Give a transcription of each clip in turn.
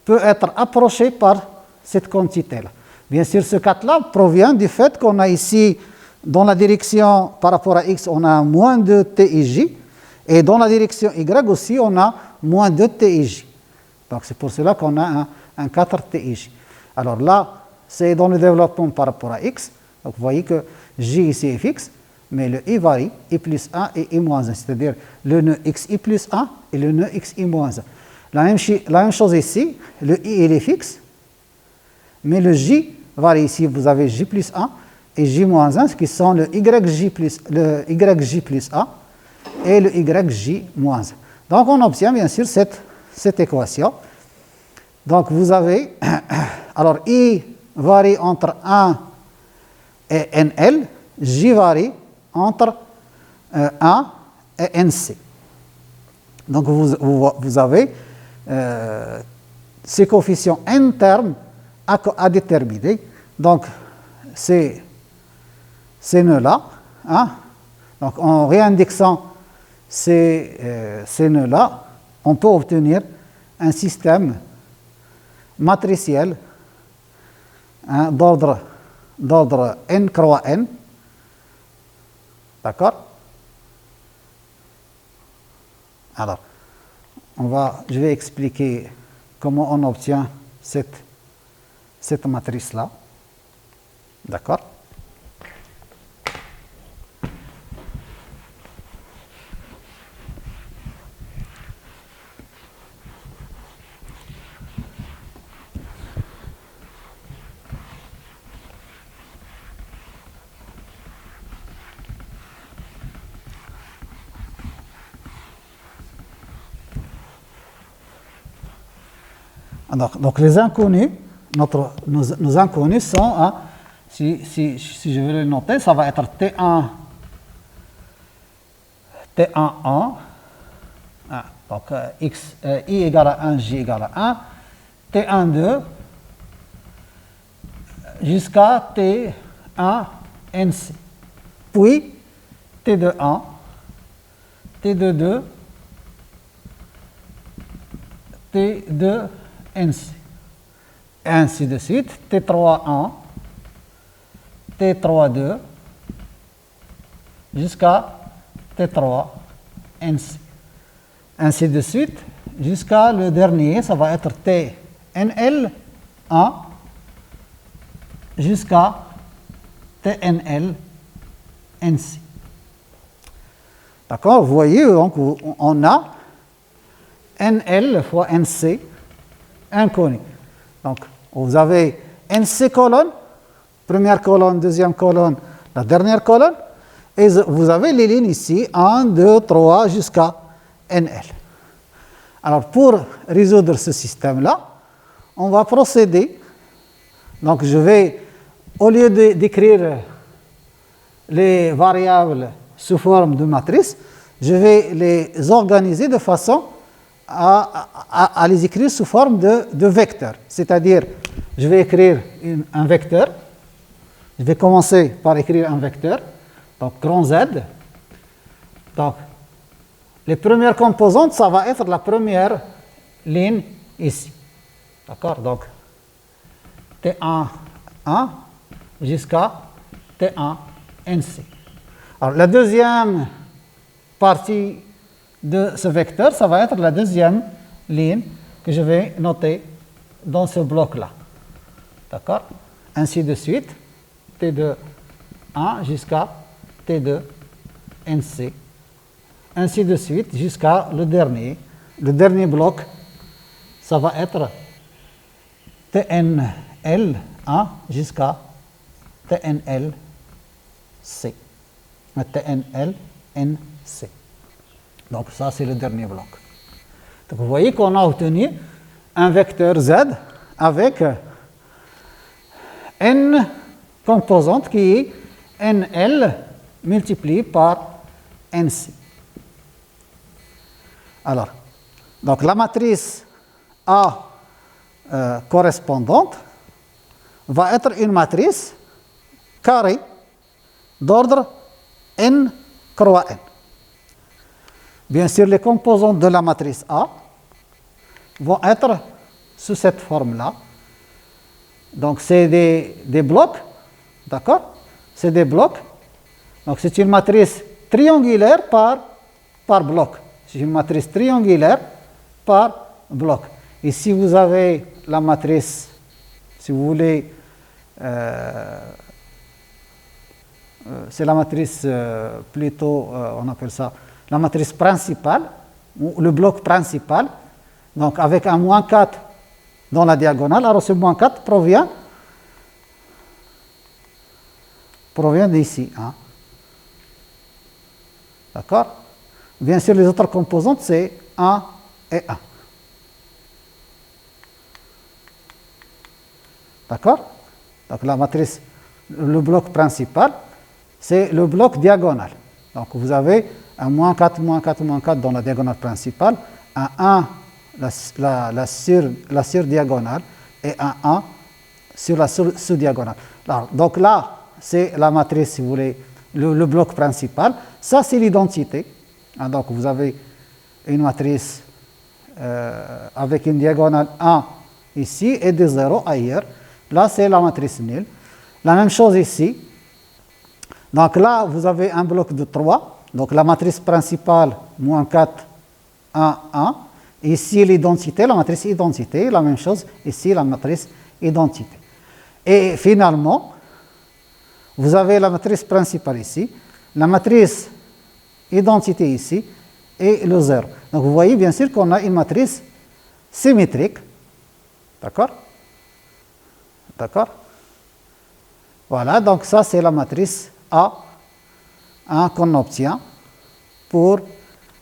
peut être approché par cette quantité-là. Bien sûr, ce 4-là provient du fait qu'on a ici, dans la direction par rapport à x, on a moins de TIJ, et dans la direction y aussi, on a moins de TIJ. Donc c'est pour cela qu'on a un 4 TIJ. Alors là, c'est dans le développement par rapport à x. Donc vous voyez que j ici est fixe, mais le i varie, i plus 1 et i moins 1, c'est-à-dire le nœud xi plus 1 et le nœud xi moins 1. La même chose ici, le i il est fixe, mais le j varie. Ici, vous avez j plus 1 et j moins 1, qui sont le yj plus 1 et le yj moins 1. Donc on obtient bien sûr cette équation. Donc vous avez, alors i varie entre 1 et nl, j varie entre 1 et nc. Donc vous avez ces coefficients n termes à déterminer. Donc ces nœuds-là, hein, donc en réindexant ces nœuds-là, on peut obtenir un système matriciel, hein, d'ordre n croix n. D'accord? Alors, je vais expliquer comment on obtient cette matrice-là. D'accord? Donc les inconnus, nos inconnus sont, hein, si je veux le noter, ça va être T1, T11, hein, donc I égale à 1, J égale à 1, T12 jusqu'à T1, NC, puis T21, T22, T2, NC, et ainsi de suite, T31, T32, jusqu'à T3, NC. Ainsi de suite, jusqu'à le dernier, ça va être TNL1, jusqu'à TNL, NC. D'accord? Vous voyez, donc, on a NL fois NC inconnu. Donc, vous avez NC colonne, première colonne, deuxième colonne, la dernière colonne, et vous avez les lignes ici, 1, 2, 3, jusqu'à NL. Alors, pour résoudre ce système-là, on va procéder. Donc, je vais, au lieu d'écrire les variables sous forme de matrice, je vais les organiser de façon à les écrire sous forme de vecteurs. C'est-à-dire, je vais écrire un vecteur. Je vais commencer par écrire un vecteur. Donc, grand Z. Donc, les premières composantes, ça va être la première ligne ici. D'accord? Donc, T1, 1 jusqu'à T1, NC. Alors, la deuxième partie de ce vecteur, ça va être la deuxième ligne que je vais noter dans ce bloc-là. D'accord? Ainsi de suite, T2, 1 jusqu'à T2, NC. Ainsi de suite jusqu'à le dernier. Le dernier bloc, ça va être TNL, 1 jusqu'à TNL, C. TNL, NC. Donc ça, c'est le dernier bloc. Donc vous voyez qu'on a obtenu un vecteur Z avec n composantes qui est NL multiplié par NC. Alors, donc la matrice A correspondante va être une matrice carrée d'ordre n croix n. Bien sûr, les composantes de la matrice A vont être sous cette forme-là. Donc, c'est des blocs, d'accord? C'est des blocs. Donc, c'est une matrice triangulaire par bloc. C'est une matrice triangulaire par bloc. Ici, vous avez la matrice, si vous voulez, c'est la matrice plutôt, on appelle ça la matrice principale, ou le bloc principal, donc avec un moins 4 dans la diagonale. Alors ce moins 4 provient d'ici. Hein. D'accord? Bien sûr, les autres composantes, c'est 1 et 1. D'accord? Donc la matrice, le bloc principal, c'est le bloc diagonal. Donc vous avez un moins 4, moins 4, moins 4 dans la diagonale principale, un 1 la surdiagonale et un 1 sur la sous-diagonale. Donc là, c'est la matrice, si vous voulez, le bloc principal. Ça, c'est l'identité. Hein, donc vous avez une matrice avec une diagonale 1 ici et des 0 ailleurs. Là, c'est la matrice nulle. La même chose ici. Donc là, vous avez un bloc de 3. Donc la matrice principale, moins 4, 1, 1. Ici, l'identité, la matrice identité. La même chose, ici, la matrice identité. Et finalement, vous avez la matrice principale ici, la matrice identité ici, et le 0. Donc vous voyez bien sûr qu'on a une matrice symétrique. D'accord? D'accord? Voilà, donc ça c'est la matrice A qu'on obtient pour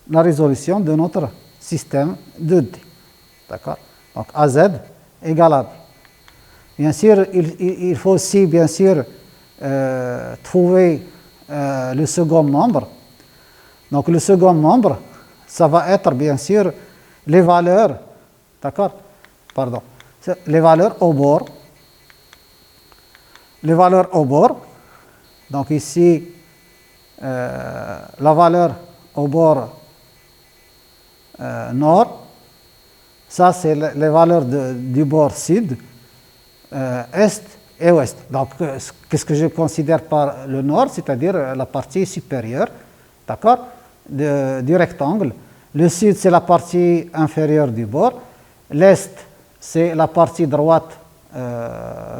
la résolution de notre système 2D. D'accord? Donc AZ égale à B. Bien sûr, il faut aussi, bien sûr, trouver le second membre. Donc le second membre, ça va être bien sûr les valeurs, d'accord? Pardon. Les valeurs au bord. Les valeurs au bord. Donc ici, la valeur au bord nord, ça c'est les valeurs du bord sud, est et ouest. Donc, qu'est-ce que je considère par le nord, c'est-à-dire la partie supérieure, d'accord, du rectangle. Le sud, c'est la partie inférieure du bord. L'est, c'est la partie droite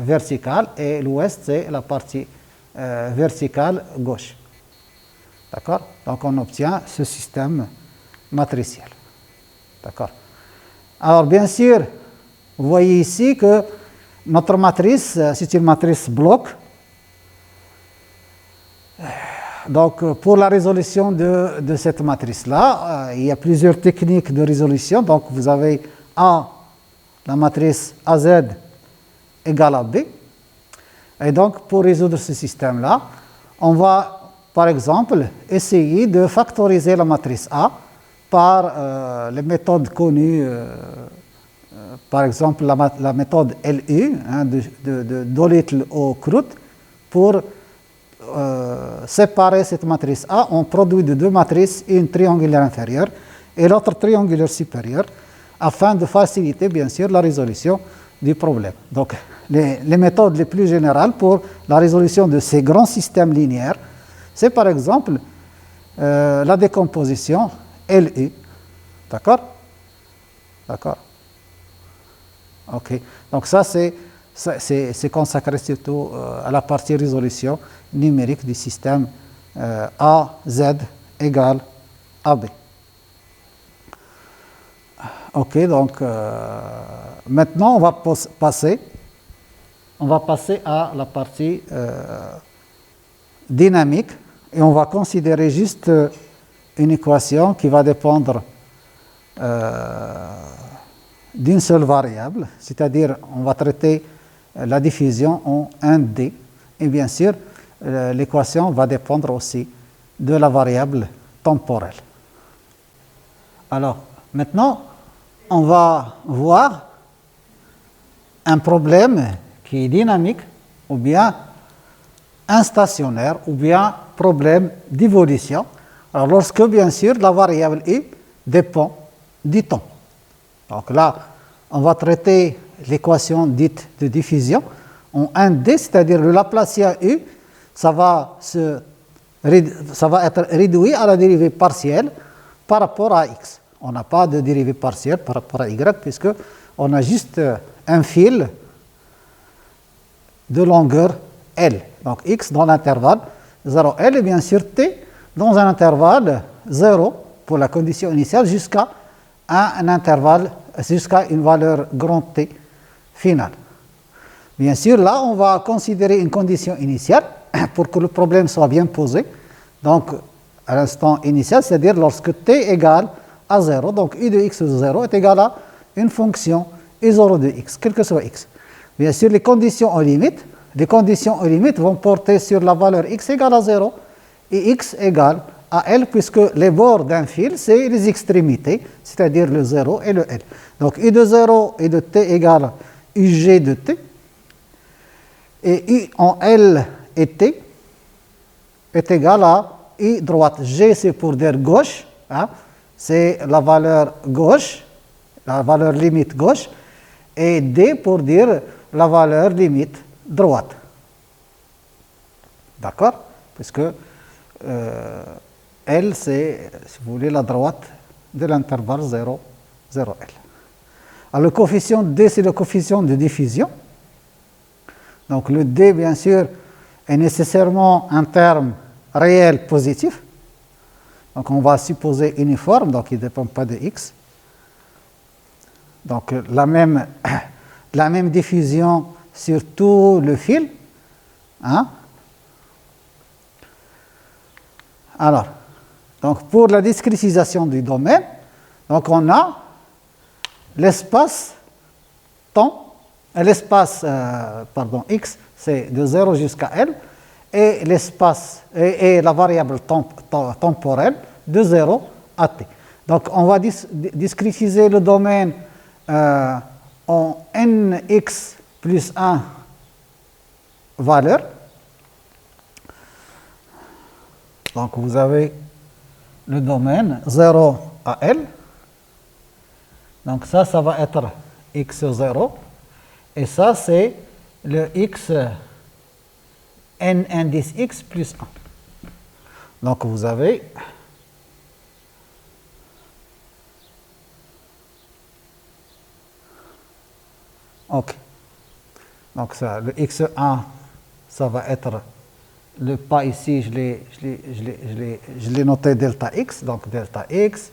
verticale et l'ouest, c'est la partie verticale gauche. D'accord? Donc, on obtient ce système matriciel. D'accord? Alors, bien sûr, vous voyez ici que notre matrice, c'est une matrice bloc. Donc, pour la résolution de cette matrice-là, il y a plusieurs techniques de résolution. Donc, vous avez A, la matrice AZ égale à B. Et donc, pour résoudre ce système-là, on va, par exemple, essayer de factoriser la matrice A par les méthodes connues, par exemple la méthode LU, hein, de Dolittle-Oeckrout, pour séparer cette matrice A en produit de deux matrices, une triangulaire inférieure et l'autre triangulaire supérieure, afin de faciliter, bien sûr, la résolution du problème. Donc, les méthodes les plus générales pour la résolution de ces grands systèmes linéaires, c'est par exemple la décomposition LU. D'accord? D'accord. Ok. Donc ça, c'est consacré surtout à la partie résolution numérique du système AZ égale AB. Ok, donc maintenant on va passer à la partie dynamique et on va considérer juste une équation qui va dépendre d'une seule variable, c'est-à-dire on va traiter la diffusion en 1D et bien sûr l'équation va dépendre aussi de la variable temporelle. Alors maintenant on va voir un problème qui est dynamique ou bien instationnaire ou bien problème d'évolution. Alors lorsque bien sûr la variable i dépend du temps. Donc là, on va traiter l'équation dite de diffusion en 1D, c'est-à-dire le Laplacien U, ça va être réduit à la dérivée partielle par rapport à x. On n'a pas de dérivée partielle par rapport à y, puisqu'on a juste un fil de longueur L. Donc x dans l'intervalle 0L et bien sûr t dans un intervalle 0 pour la condition initiale jusqu'à un intervalle, jusqu'à une valeur grand T finale. Bien sûr, là, on va considérer une condition initiale pour que le problème soit bien posé. Donc, à l'instant initial, c'est-à-dire lorsque t égale à 0, donc u de x de 0 est égal à une fonction u0 de x, quel que soit x. Bien sûr, les conditions aux limites vont porter sur la valeur x égale à 0 et x égale à L, puisque les bords d'un fil, c'est les extrémités, c'est-à-dire le 0 et le L. Donc, u de 0 et de t égale ug de t, et u en L et t est égal à u droite. G, c'est pour dire gauche, hein, c'est la valeur gauche, la valeur limite gauche, et d pour dire la valeur limite droite. D'accord? Puisque L, c'est, si vous voulez, la droite de l'intervalle 0, 0L. Alors, le coefficient D, c'est le coefficient de diffusion. Donc, le D, bien sûr, est nécessairement un terme réel positif. Donc, on va supposer uniforme, donc il ne dépend pas de x. Donc, la même diffusion sur tout le fil. Hein? Alors, donc pour la discrétisation du domaine, donc on a l'espace temps, x, c'est de 0 jusqu'à L, et l'espace et la variable temporelle de 0 à t. Donc on va discrétiser le domaine en nx plus 1 valeurs. Donc vous avez le domaine 0 à L. Donc ça va être x0. Et ça, c'est le x n indice x plus 1. Donc vous avez OK. Donc ça, le x1, ça va être le pas ici, je l'ai noté delta x, donc delta x,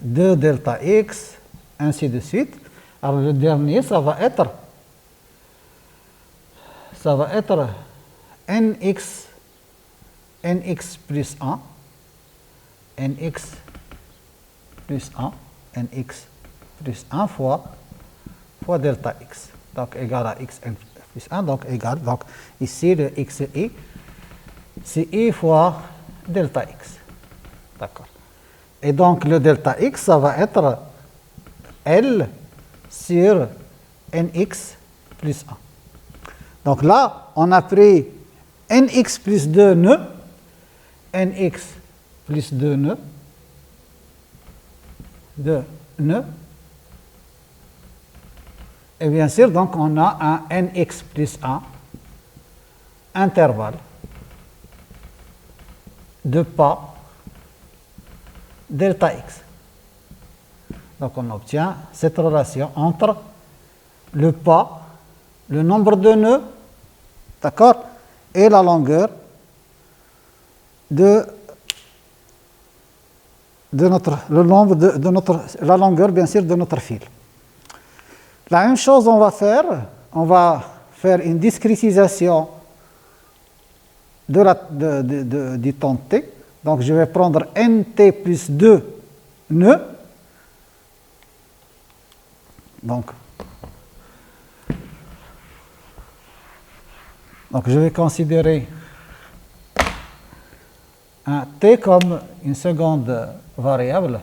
2 delta x, ainsi de suite. Alors le dernier, ça va être nx plus 1, nx plus 1, nx plus 1 fois delta x, donc égal à x n plus 1, donc égal, donc ici le xi, c'est i fois delta x, d'accord. Et donc le delta x, ça va être L sur nx plus 1. Donc là, on a pris nx plus 2 nœuds, nx plus 2 nœuds, et bien sûr, donc on a un nx plus 1 intervalle de pas delta x. Donc on obtient cette relation entre le pas, le nombre de nœuds, d'accord, et la longueur la longueur bien sûr de notre fil. La même chose on va faire une discrétisation du temps t. Donc je vais prendre nt plus 2 nœuds. Donc je vais considérer un t comme une seconde variable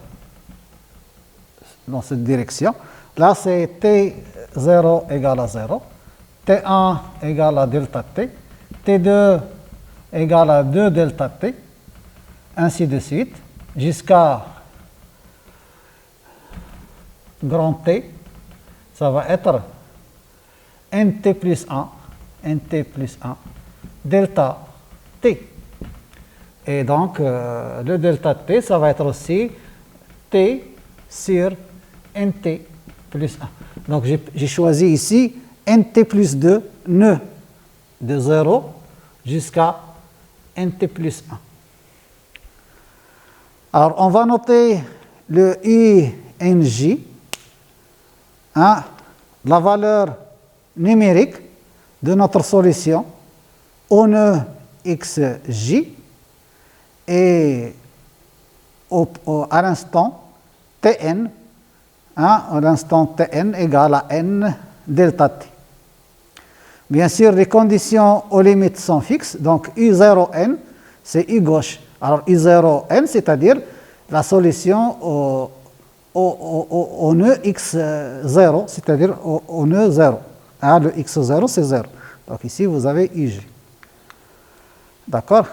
dans cette direction. Là, c'est t0 égale à 0, t1 égale à delta t, t2 égale à 2 delta t, ainsi de suite, jusqu'à grand T. ça va être nt plus 1, delta t. Et donc, le delta t, ça va être aussi t sur nt plus 1. Donc, j'ai choisi ici nt plus 2 nœuds de 0 jusqu'à nt plus 1. Alors, on va noter le INJ, hein, la valeur numérique de notre solution au nœud xj et à l'instant Tn, hein, à l'instant Tn égale à n delta t. Bien sûr, les conditions aux limites sont fixes, donc U0n, c'est U gauche. Alors U0n, c'est-à-dire la solution au nœud x0, c'est-à-dire au nœud 0. Hein, le x0, c'est 0. Donc ici, vous avez UG. D'accord?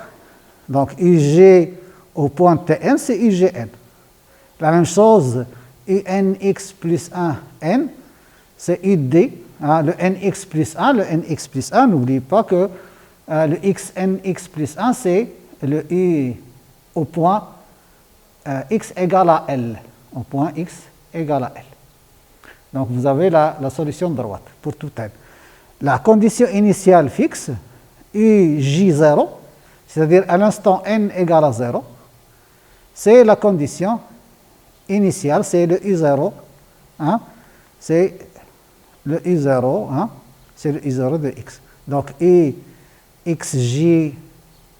Donc UG au point Tn, c'est UGN. La même chose, UNX plus 1n, c'est UD. Hein, le nx plus 1, n'oubliez pas que le xnx plus 1, c'est le u au point x égale à L. Au point x égale à L. Donc vous avez la solution droite pour tout n. La condition initiale fixe, uj0, c'est-à-dire à l'instant n égale à 0, c'est la condition initiale, c'est le u0, hein, c'est le u0, hein, c'est le u0 de x. Donc xj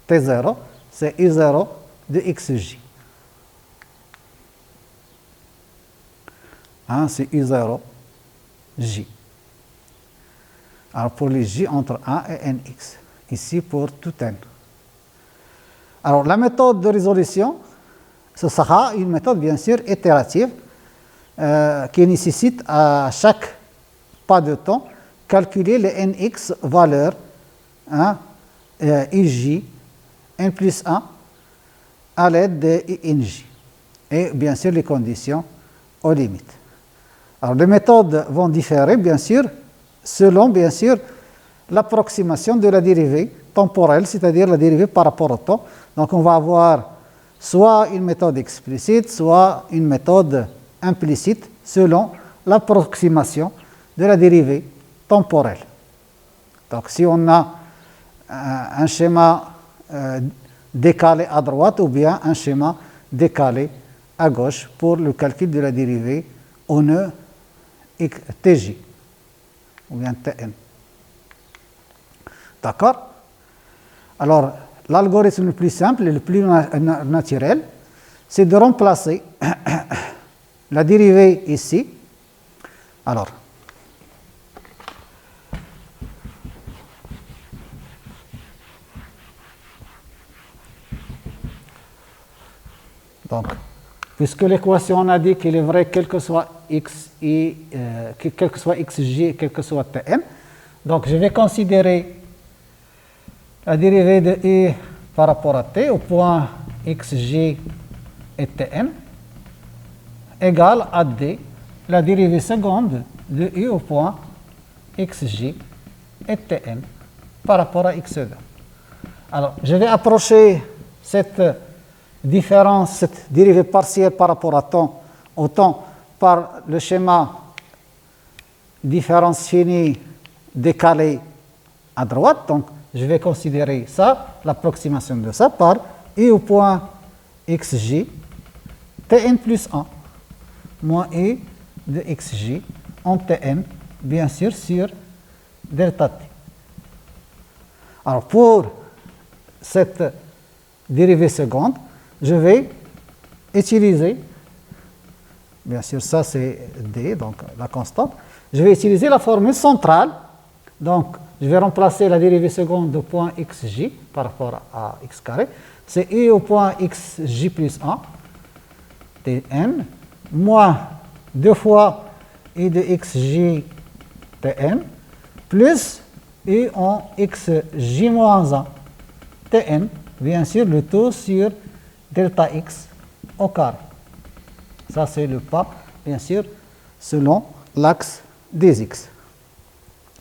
t0, c'est u0 de xj. Hein, c'est u0 j. Alors pour les j entre 1 et nx, ici pour tout n. Alors la méthode de résolution, ce sera une méthode bien sûr itérative qui nécessite à chaque pas de temps calculer les nx valeurs, hein, ij, n plus 1 à l'aide de inj et bien sûr les conditions aux limites. Alors les méthodes vont différer bien sûr selon bien sûr l'approximation de la dérivée temporelle, c'est-à-dire la dérivée par rapport au temps. Donc on va avoir soit une méthode explicite, soit une méthode implicite selon l'approximation de la dérivée temporelle. Donc si on a un schéma décalé à droite ou bien un schéma décalé à gauche pour le calcul de la dérivée au nœud tj ou bien tn. D'accord? Alors, l'algorithme le plus simple et le plus naturel, c'est de remplacer la dérivée ici. Alors, donc, puisque l'équation, on a dit qu'il est vrai quel que soit xj, quel que soit tn, donc je vais considérer la dérivée de i par rapport à t au point xj et tn égale à d, la dérivée seconde de i au point xj et tn par rapport à x2. Alors, je vais approcher cette différence, cette dérivée partielle par rapport à au temps par le schéma différence finie décalé à droite. Donc, je vais considérer ça, l'approximation de ça, par i au point xj, tn plus 1, moins i de xj en tn, bien sûr, sur delta t. Alors, pour cette dérivée seconde, je vais utiliser, bien sûr, ça c'est d, donc la constante, je vais utiliser la formule centrale. Donc, je vais remplacer la dérivée seconde au point xj par rapport à x carré. C'est i au point xj plus 1, tn, moins 2 fois i de xj tn, plus i en xj moins 1 tn, bien sûr, le tout sur delta x au carré. Ça, c'est le pas, bien sûr, selon l'axe des x.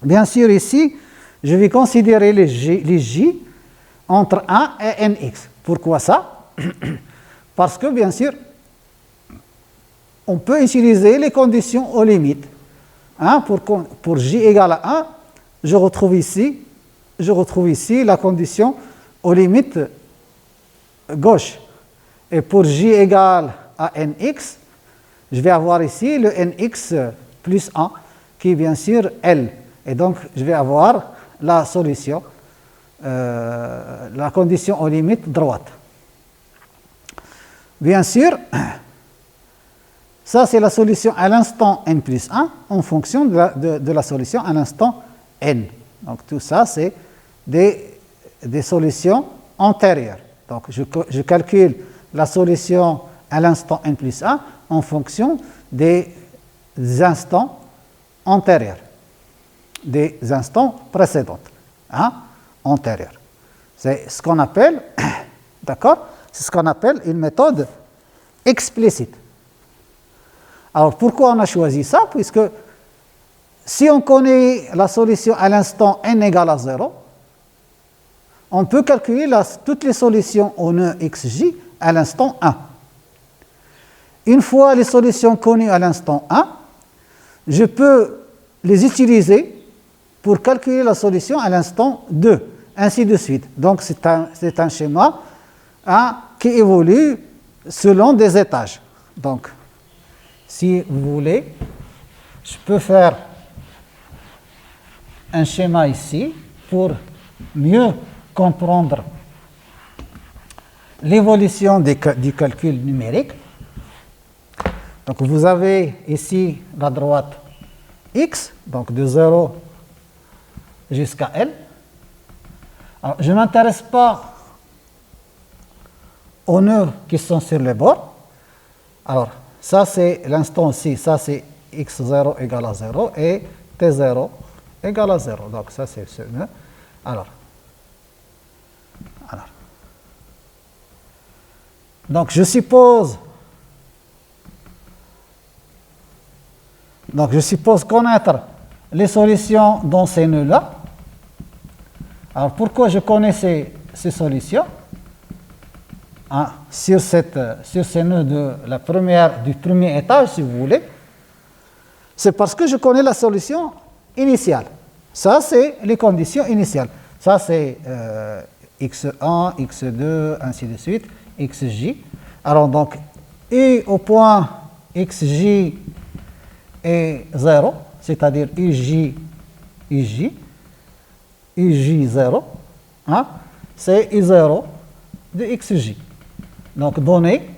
Bien sûr, ici, je vais considérer les j entre 1 et nx. Pourquoi ça? Parce que, bien sûr, on peut utiliser les conditions aux limites. Hein, pour j égale à 1, je retrouve ici la condition aux limites gauche. Et pour j égale à nx, je vais avoir ici le nx plus 1, qui est bien sûr L. Et donc, je vais avoir la solution, la condition aux limites droite. Bien sûr, ça c'est la solution à l'instant n plus 1 en fonction de la solution à l'instant n. Donc, tout ça, c'est des solutions antérieures. Donc, je calcule la solution à l'instant n plus 1 en fonction des instants antérieurs, des instants précédents, hein, antérieurs. C'est ce qu'on appelle, d'accord, c'est ce qu'on appelle une méthode explicite. Alors, pourquoi on a choisi ça? Puisque si on connaît la solution à l'instant n égale à 0, on peut calculer toutes les solutions au nœud xj à l'instant 1. Une fois les solutions connues à l'instant 1, je peux les utiliser pour calculer la solution à l'instant 2, ainsi de suite. Donc, c'est un schéma, hein, qui évolue selon des étages. Donc, si vous voulez, je peux faire un schéma ici pour mieux comprendre l'évolution du calcul numérique. Donc, vous avez ici la droite x, donc de 0 jusqu'à L. Alors, je ne m'intéresse pas aux nœuds qui sont sur les bords. Alors, ça c'est l'instant aussi, ça c'est x0 égale à 0 et t0 égale à 0. Donc, ça c'est ce nœud. Alors. Donc, je suppose connaître les solutions dans ces nœuds-là. Alors, pourquoi je connais ces solutions? Hein, sur ces nœuds du premier étage, si vous voulez, c'est parce que je connais la solution initiale. Ça, c'est les conditions initiales. Ça, c'est x1, x2, ainsi de suite, xj. Alors, donc, u au point xj est 0, c'est-à-dire uj 0, hein, c'est u0 de xj. Donc, donné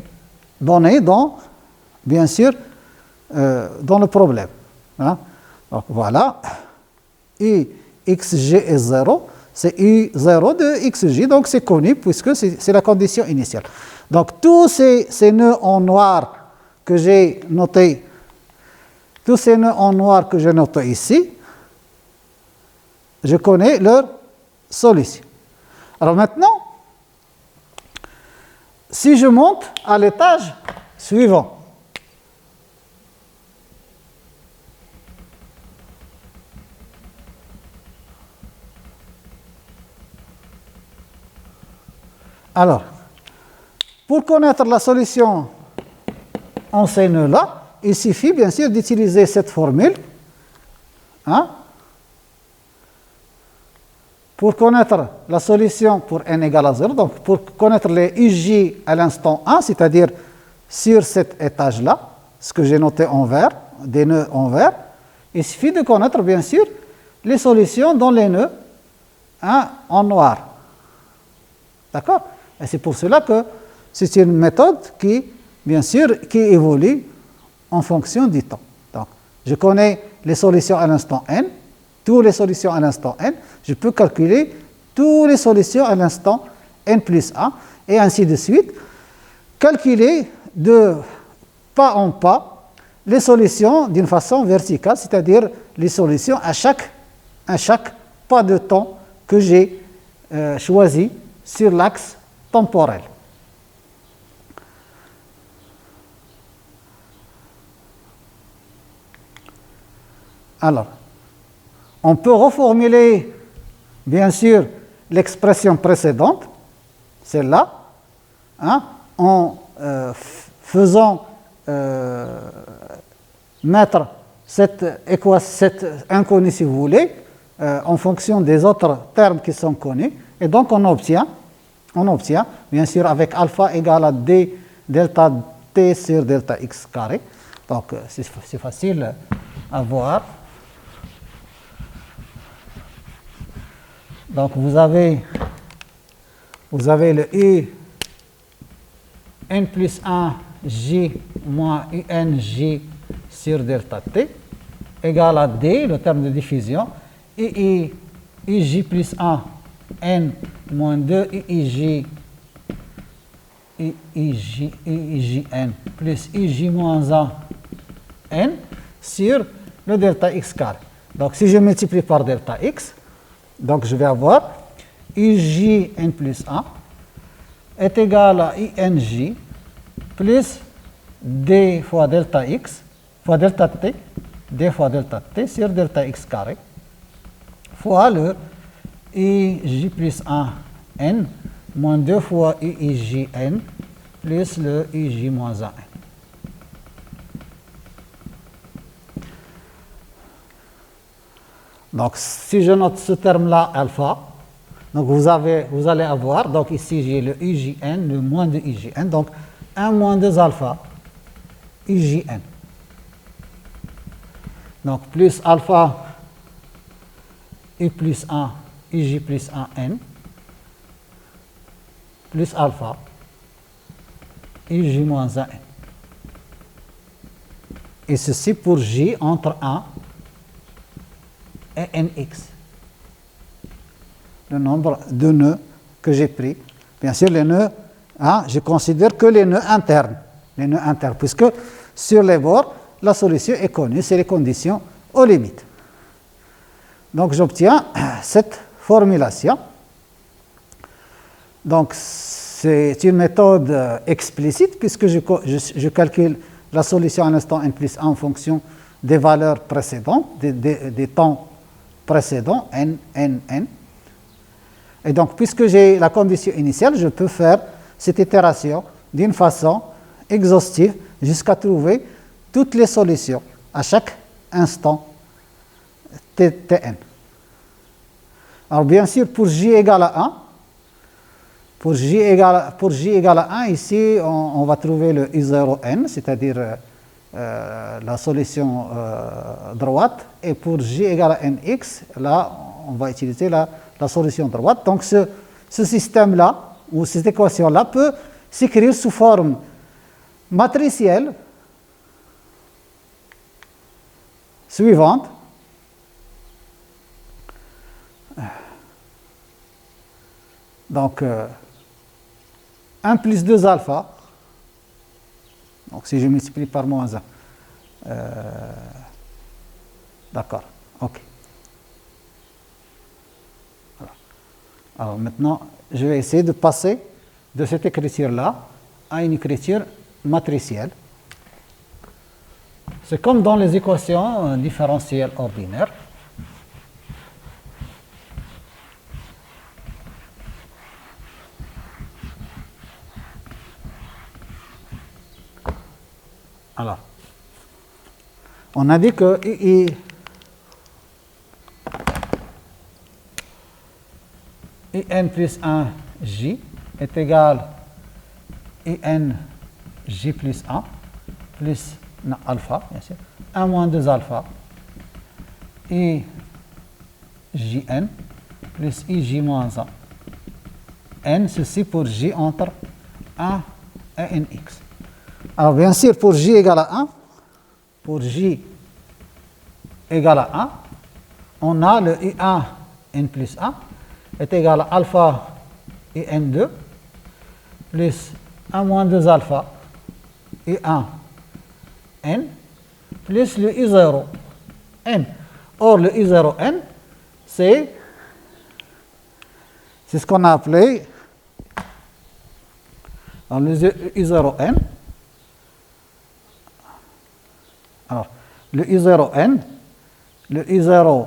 dans, bien sûr, dans le problème. Hein. Donc, voilà, xj est 0, c'est u0 de xj, donc c'est connu puisque c'est la condition initiale. Donc, tous ces nœuds en noir que j'ai notés, ici, je connais leur solution. Alors maintenant, si je monte à l'étage suivant, alors, pour connaître la solution en ces nœuds-là, il suffit bien sûr d'utiliser cette formule. Hein, pour connaître la solution pour n égale à 0, donc pour connaître les uj à l'instant 1, c'est-à-dire sur cet étage-là, ce que j'ai noté en vert, des nœuds en vert, il suffit de connaître bien sûr les solutions dans les nœuds, hein, en noir. D'accord? Et c'est pour cela que c'est une méthode qui, bien sûr, qui évolue en fonction du temps. Donc, je connais les solutions à l'instant n, toutes les solutions à l'instant n, je peux calculer toutes les solutions à l'instant n plus 1, et ainsi de suite, calculer de pas en pas les solutions d'une façon verticale, c'est-à-dire les solutions à chaque pas de temps que j'ai choisi sur l'axe temporel. Alors, on peut reformuler, bien sûr, l'expression précédente, celle-là, hein, en faisant mettre cette inconnue, si vous voulez, en fonction des autres termes qui sont connus. Et donc, on obtient, bien sûr, avec alpha égale à d delta t sur delta x carré. Donc, c'est facile à voir. Donc, vous avez le u n plus 1 j moins un j sur delta t égale à d, le terme de diffusion, ij plus 1 n moins 2 ij n plus ij moins 1 n sur le delta x carré. Donc, si je multiplie par delta x, donc je vais avoir ij n plus 1 est égal à ing plus d fois delta x fois delta t, d fois delta t sur delta x carré fois le ij plus 1 n moins 2 fois ij n plus le ij moins 1 n. Donc, si je note ce terme-là, alpha, donc vous allez avoir, donc ici j'ai le ijn, le moins de ijn, donc 1 moins 2 alpha, ijn. Donc, plus alpha, u plus 1, ij plus 1 n, plus alpha, ij moins 1 n. Et ceci pour j entre 1 et nx. Le nombre de nœuds que j'ai pris. Bien sûr, les nœuds, hein, je considère que les nœuds internes, puisque sur les bords, la solution est connue, c'est les conditions aux limites. Donc, j'obtiens cette formulation. Donc, c'est une méthode explicite, puisque je calcule la solution à l'instant n plus 1 en fonction des valeurs précédentes, des temps précédents, n. Et donc, puisque j'ai la condition initiale, je peux faire cette itération d'une façon exhaustive jusqu'à trouver toutes les solutions à chaque instant tn. Alors, bien sûr, pour j égale à 1, pour j égale à 1, ici, on va trouver le u0n, c'est-à-dire la solution droite, et pour j égale à nx, là, on va utiliser la solution droite. Donc, ce système-là, ou cette équation-là, peut s'écrire sous forme matricielle suivante. Donc, 1 plus 2 alpha. Donc, si je multiplie par moins 1. D'accord, ok. Alors maintenant, je vais essayer de passer de cette écriture-là à une écriture matricielle. C'est comme dans les équations différentielles ordinaires. Alors, on a dit que in plus 1 j est égal à in j plus 1 plus alpha, bien sûr, 1 moins 2 alpha, i jn plus ij moins 1, n, ceci pour j entre 1 et nx. Alors, bien sûr, pour j égale à 1, on a le i1 n plus 1 est égal à alpha in2 plus 1 moins 2 alpha i1 n plus le i0 n. Or, le i0 n, c'est ce qu'on a appelé le i0 n. Alors, le i0n, le I0